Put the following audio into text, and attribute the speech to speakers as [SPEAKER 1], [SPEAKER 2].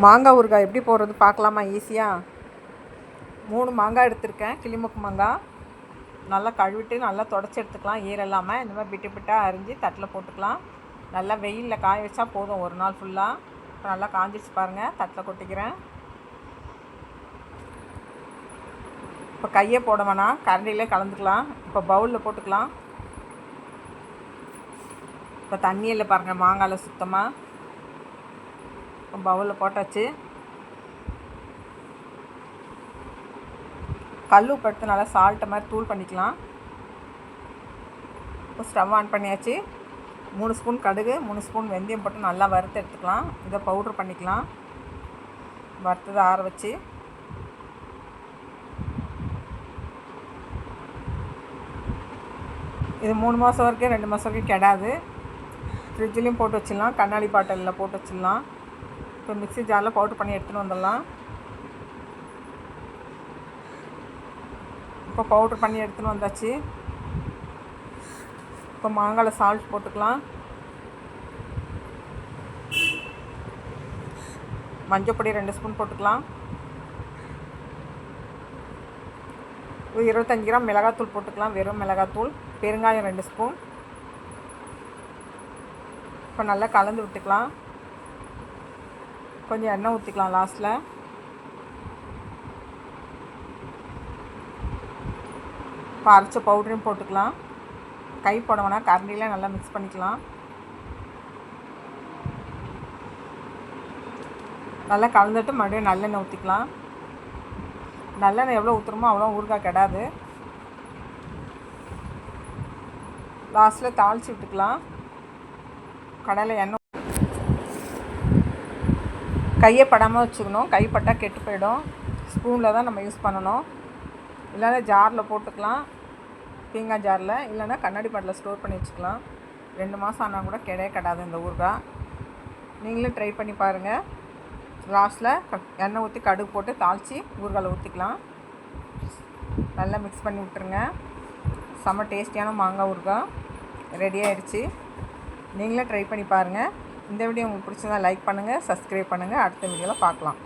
[SPEAKER 1] மாங்காய் ஊறுகாய் எப்படி போடுறது பார்க்கலாமா? ஈஸியாக 3 மாங்காய் எடுத்திருக்கேன். கிளிமுக்கு மாங்காய் நல்லா கழுவிட்டு நல்லா தொடச்சி எடுத்துக்கலாம். ஈரம் இல்லாமல் இந்த மாதிரி பிட்டாக அரிஞ்சு தட்டில் போட்டுக்கலாம். நல்லா வெயிலில் காய வச்சா போதும் ஒரு நாள் ஃபுல்லாக. இப்போ நல்லா காஞ்சிச்சு பாருங்கள். தட்டில் கொட்டிக்கிறேன். இப்போ கையை போட வேணாம், கரண்டிலே கலந்துக்கலாம். இப்போ பவுலில் போட்டுக்கலாம். இப்போ தண்ணியில் பாருங்கள், மாங்காயில் சுத்தமாக பவுலில் போட்டாச்சு. கல் உப்பு எடுத்து நல்லா சால்ட்டை மாதிரி தூள் பண்ணிக்கலாம். இப்போ ஸ்டவ் ஆன் பண்ணியாச்சு. 3 ஸ்பூன் கடுகு, 3 ஸ்பூன் வெந்தயம் போட்டு நல்லா வறுத்து எடுத்துக்கலாம். இதை பவுட்ரு பண்ணிக்கலாம். வறுத்ததை ஆற வச்சு இது 3 மாதம் வரைக்கும் 2 மாதம் வரைக்கும் கெடாது. ஃப்ரிட்ஜ்லேயும் போட்டு வச்சிடலாம், கண்ணாடி பாட்டிலில் போட்டு வச்சிடலாம். இப்போ மிக்ஸி ஜாரில் பவுட்ரு பண்ணி எடுத்துகிட்டு வந்துடலாம். இப்போ பவுட்ரு பண்ணி எடுத்துகிட்டு வந்தாச்சு. இப்போ மாங்காயில் சால்ட் போட்டுக்கலாம். மஞ்சப்பொடி 2 ஸ்பூன் போட்டுக்கலாம். 25 கிராம் மிளகாத்தூள் போட்டுக்கலாம், வெறும் மிளகாத்தூள். பெருங்காயம் 2 ஸ்பூன். இப்போ நல்லா கலந்து விட்டுக்கலாம். கொஞ்சம் எண்ணெய் ஊற்றிக்கலாம் லாஸ்ட்டில். இப்போ அரைச்ச பவுடரையும் போட்டுக்கலாம். கை போட வேணாம், கரண்டியில் நல்லா மிக்ஸ் பண்ணிக்கலாம். நல்லா கலந்துட்டு மறுபடியும் நல்லெண்ணெய் ஊற்றிக்கலாம். நல்லெண்ணெய் எவ்வளோ ஊற்றுறமோ அவ்வளோ ஊறுகாய் கெடாது. லாஸ்ட்டில் தாளித்து விட்டுக்கலாம். கடையில் எண்ணெய் கையை படாமல் வச்சுக்கணும். கைப்பட்டால் கெட்டு போயிடும். ஸ்பூனில் தான் நம்ம யூஸ் பண்ணணும். இல்லைன்னா ஜாரில் போட்டுக்கலாம், பீங்காய் ஜாரில். இல்லைன்னா கண்ணாடி பாட்டில் ஸ்டோர் பண்ணி வச்சுக்கலாம். 2 மாதம் ஆனால் கூட கெடாது இந்த ஊறுகாய். நீங்களும் ட்ரை பண்ணி பாருங்கள். லாஸ்ட்டில் எண்ணெய் ஊற்றி கடுகு போட்டு தாளித்து ஊறுகாயில் ஊற்றிக்கலாம். நல்லா மிக்ஸ் பண்ணி விட்டுருங்க. செம்ம டேஸ்டியான மாங்காய் ஊறுகாய் ரெடி ஆகிடுச்சு. நீங்களே ட்ரை பண்ணி பாருங்கள். இந்த வீடியோ உங்களுக்கு பிடிச்சதா லைக் பண்ணுங்கள், சப்ஸ்கிரைப் பண்ணுங்கள். அடுத்த வீடியோவில் பார்க்கலாம்.